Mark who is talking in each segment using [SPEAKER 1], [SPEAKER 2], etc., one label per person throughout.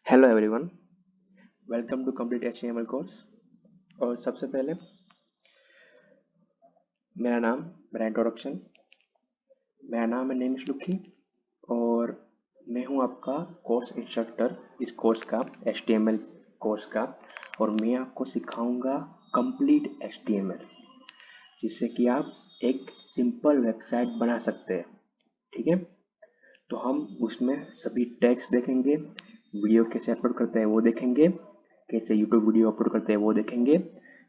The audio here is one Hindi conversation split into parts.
[SPEAKER 1] Hello everyone, welcome to complete HTML course. और सबसे पहले मेरा इंट्रोडक्शन। मेरा नाम है नेमिश लुखी और मैं हूं आपका कोर्स इंस्ट्रक्टर इस कोर्स का, HTML कोर्स का। और मैं आपको सिखाऊंगा कंप्लीट HTML, जिससे कि आप एक सिंपल वेबसाइट बना सकते हैं। ठीक है, तो हम उसमें सभी टैग्स देखेंगे, वीडियो कैसे अपलोड करते हैं वो देखेंगे, कैसे यूट्यूब वीडियो अपलोड करते हैं वो देखेंगे,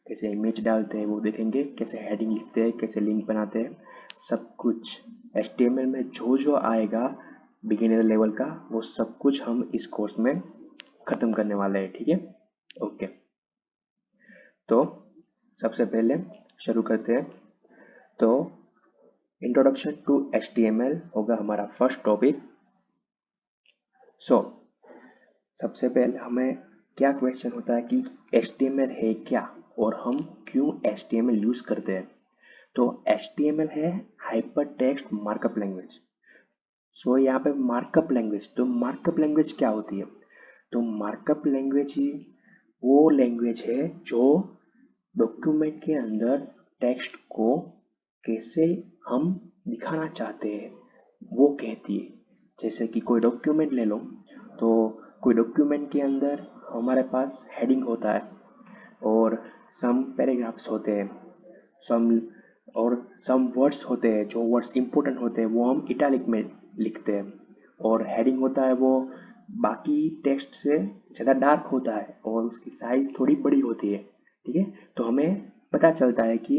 [SPEAKER 1] कैसे इमेज डालते हैं वो देखेंगे, कैसे हेडिंग लिखते हैं, कैसे लिंक बनाते हैं। सब कुछ HTML में जो जो आएगा बिगिनर लेवल का, वो सब कुछ हम इस कोर्स में ख़त्म करने वाले हैं। ठीक है, ओके। तो सबसे पहले शुरू करते हैं। तो इंट्रोडक्शन टू HTML होगा हमारा फर्स्ट टॉपिक। सबसे पहले हमें क्या क्वेश्चन होता है कि HTML है क्या और हम क्यों HTML यूज करते हैं। तो HTML है हाइपर टेक्स्ट मार्कअप लैंग्वेज। यहाँ पे मार्कअप लैंग्वेज, तो मार्कअप लैंग्वेज क्या होती है? तो मार्कअप लैंग्वेज ही वो लैंग्वेज है जो डॉक्यूमेंट के अंदर टेक्स्ट को कैसे हम दिखाना चाहते हैं वो कहती है। जैसे कि कोई डॉक्यूमेंट ले लो, तो कोई डॉक्यूमेंट के अंदर हमारे पास हेडिंग होता है और सम पैराग्राफ्स होते हैं, सम और सम वर्ड्स होते हैं। जो वर्ड्स इंपॉर्टेंट होते हैं वो हम इटैलिक में लिखते हैं, और हेडिंग होता है वो बाकी टेक्स्ट से ज़्यादा डार्क होता है और उसकी साइज थोड़ी बड़ी होती है। ठीक है, तो हमें पता चलता है कि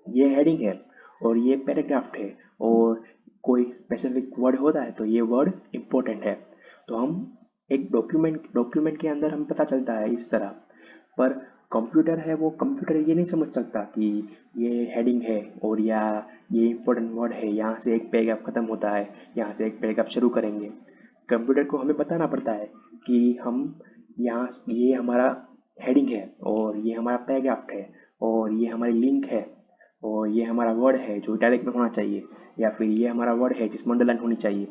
[SPEAKER 1] ये हेडिंग है और ये पैराग्राफ है, और कोई स्पेसिफिक वर्ड होता है तो ये वर्ड इम्पोर्टेंट है। तो हम एक डॉक्यूमेंट के अंदर हमें पता चलता है इस तरह। पर कंप्यूटर है, वो कंप्यूटर ये नहीं समझ सकता कि ये हेडिंग है और या ये इम्पोर्टेंट वर्ड है, यहाँ से एक पैराग्राफ खत्म होता है, यहाँ से एक पैराग्राफ शुरू करेंगे। कंप्यूटर को हमें बताना पड़ता है कि हम यहाँ, ये हमारा हेडिंग है और ये हमारा पैराग्राफ है और ये हमारी लिंक है और ये हमारा वर्ड है जो इटैलिक में होना चाहिए, या फिर ये हमारा वर्ड है जिसमें अंडरलाइन होनी चाहिए।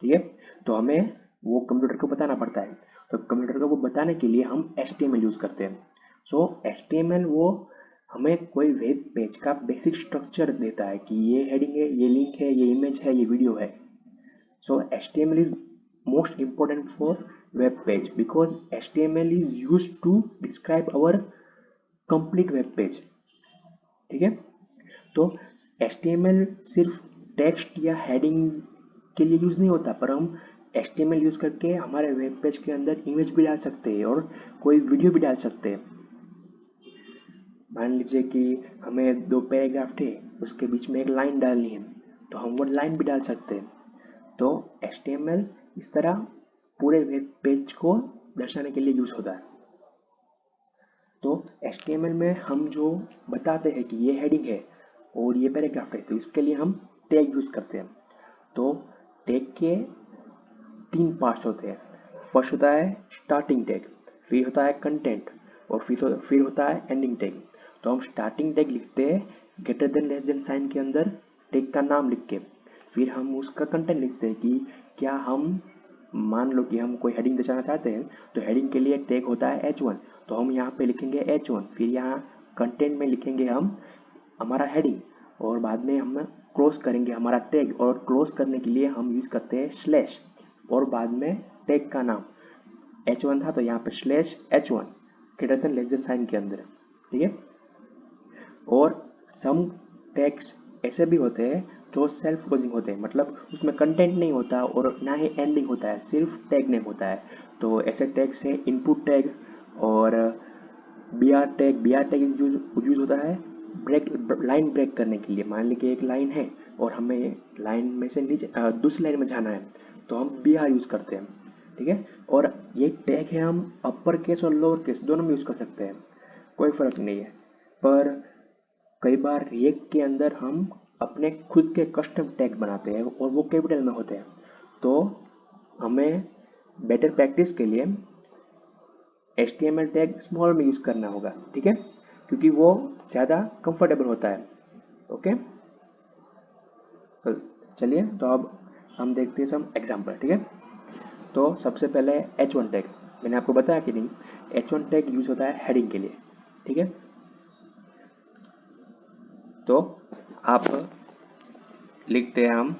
[SPEAKER 1] ठीक है, तो हमें वो कंप्यूटर को बताना पड़ता है। तो कंप्यूटर को वो बताने के लिए हम HTML यूज़ करते हैं। HTML वो हमें कोई वेब पेज का बेसिक स्ट्रक्चर देता है कि ये हेडिंग है, ये लिंक है, ये इमेज है, ये वीडियो है। HTML is most important for web page because HTML is used to describe our complete web page। ठीक है, तो HTML सिर्फ टेक्स्ट या हेडिंग के लिए यूज़ नहीं होता, पर हम HTML यूज़ करके हमारे वेब पेज के अंदर इमेज भी डाल सकते हैं और कोई वीडियो भी डाल सकते हैं। मान लीजिए कि हमें दो पैराग्राफ थे, उसके बीच में एक लाइन डालनी है, तो हम वो लाइन भी डाल सकते हैं। तो HTML इस तरह पूरे वेब पेज को दर्शाने के लिए यूज़ होता है। तो HTML में हम जो बताते हैं कि ये हेडिंग है और ये पैराग्राफ है, तो इसके लिए हम टैग यूज़ करते हैं। तो टैग के 3 पार्ट्स होते हैं। फर्स्ट होता है स्टार्टिंग टैग, फिर होता है कंटेंट, और फिर होता है एंडिंग टैग। तो हम स्टार्टिंग टैग लिखते हैं greater than less than sign के अंदर टैग का नाम लिख के। फिर हम उसका कंटेंट लिखते हैं कि क्या हम, मान लो कि हम कोई हेडिंग दर्शाना चाहते हैं, तो हेडिंग के लिए टैग होता है H1, तो हम यहाँ पे लिखेंगे H1। फिर यहाँ कंटेंट में लिखेंगे हम हमारा हेडिंग, और बाद में हम क्लोज करेंगे हमारा टैग, और क्लोज करने के लिए हम यूज़ करते हैं स्लैश, और बाद में टैग का नाम H1 था तो यहाँ पे slash H1 greater than less than sign के अंदर। ठीक है, और सम टैग्स ऐसे भी होते हैं जो सेल्फ क्लोजिंग होते हैं, मतलब उसमें कंटेंट नहीं होता और ना ही एंडिंग होता है, सिर्फ टैग नेम होता है। तो ऐसे टैग्स है इनपुट टैग और बी आर टैग यूज होता है लाइन ब्रेक करने के लिए। मान लीजिए एक लाइन है और हमें लाइन में से नीचे दूसरी लाइन में जाना है, तो हम बी आर यूज़ करते हैं। ठीक है, और ये टैग है हम अपर केस और लोअर केस दोनों में यूज़ कर सकते हैं, कोई फ़र्क नहीं है। पर कई बार रिएक्ट के अंदर हम अपने खुद के कस्टम टैग बनाते हैं और वो कैपिटल में होते हैं। तो हमें बेटर प्रैक्टिस के लिए HTML टैग स्मॉल में यूज़ करना होगा। ठीक है, क्योंकि वो ज़्यादा कंफर्टेबल होता है। ओके, तो चलिए, तो अब हम देखते हैं सम एग्जाम्पल। ठीक है, तो सबसे पहले H1 टैग। मैंने आपको बताया कि नहीं, H1 टैग यूज होता है हेडिंग के लिए, ठीक है। तो आप लिखते हैं हम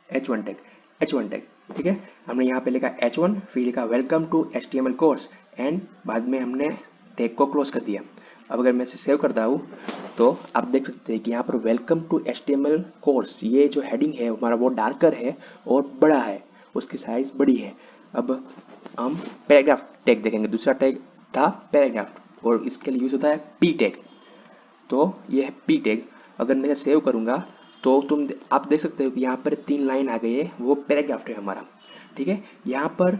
[SPEAKER 1] H1 टैग, H1 टैग, ठीक है। हमने यहाँ पे लिखा H1, फिर लिखा welcome to HTML course, and बाद में हमने टैग को क्लोज कर दिया। अब अगर मैं इसे सेव करता हूँ तो आप देख सकते हैं कि यहाँ पर वेलकम टू HTML कोर्स, ये जो हेडिंग है हमारा वो डार्कर है और बड़ा है, उसकी साइज बड़ी है। अब हम पैराग्राफ टैग देखेंगे, दूसरा टैग था पैराग्राफ और इसके लिए यूज होता है पी टैग। तो ये है पी टैग। अगर मैं सेव करूंगा तो आप देख सकते हो कि यहाँ पर 3 लाइन आ गई है, वो पैराग्राफ है हमारा, ठीक है। यहाँ पर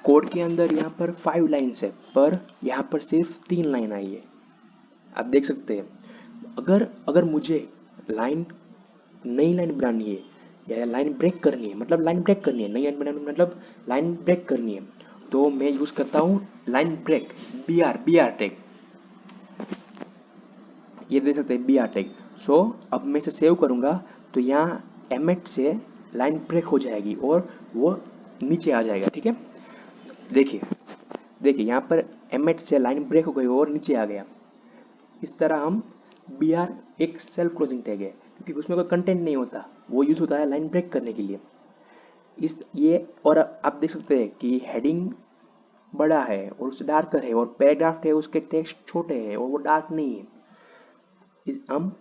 [SPEAKER 1] कोड के अंदर यहाँ पर 5 लाइन्स है, पर यहाँ पर सिर्फ 3 लाइन आई है, आप देख सकते हैं। अगर अगर मुझे लाइन नई लाइन बनानी है या लाइन ब्रेक करनी है, मतलब लाइन ब्रेक करनी है, नई लाइन बनानी मतलब लाइन ब्रेक करनी है, तो मैं यूज करता हूँ line break, B R tag, ये देख सकते हैं बी आर टैग। सो अब मैं इसे सेव करूंगा तो यहाँ एमेट से लाइन ब्रेक हो जाएगी और वो नीचे आ जाएगा, ठीक है। देखिए देखिए यहाँ पर एमेट से लाइन ब्रेक हो गई और नीचे आ गया। इस तरह हम बी आर एक सेल्फ क्लोजिंग टैग है, क्योंकि उसमें कोई कंटेंट नहीं होता, वो यूज होता है लाइन ब्रेक करने के लिए। इस ये और आप देख सकते हैं कि हेडिंग बड़ा है और उससे डार्कर है, और पैराग्राफ है उसके टेक्स्ट छोटे हैं और वो डार्क नहीं है। हम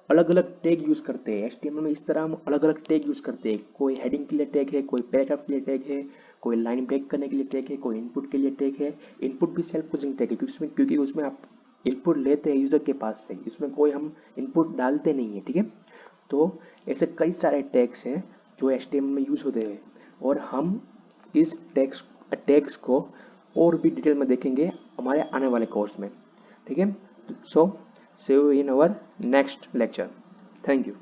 [SPEAKER 1] अलग अलग टैग यूज करते हैं HTML में, इस तरह हम अलग अलग टैग यूज करते हैं। कोई हेडिंग के लिए टैग है, कोई पैराग्राफ के लिए टैग है, कोई लाइन ब्रेक करने के लिए टैग है, कोई इनपुट के लिए टैग है। इनपुट भी सेल्फ क्लोजिंग टैग है, क्योंकि उसमें आप इनपुट लेते हैं यूजर के पास से, इसमें कोई हम इनपुट डालते नहीं है, ठीक है। तो ऐसे कई सारे टैग्स हैं जो HTML में यूज होते हैं, और हम इस टैग्स को और भी डिटेल में देखेंगे हमारे आने वाले कोर्स में, ठीक है। सो see you in our next lecture. Thank you.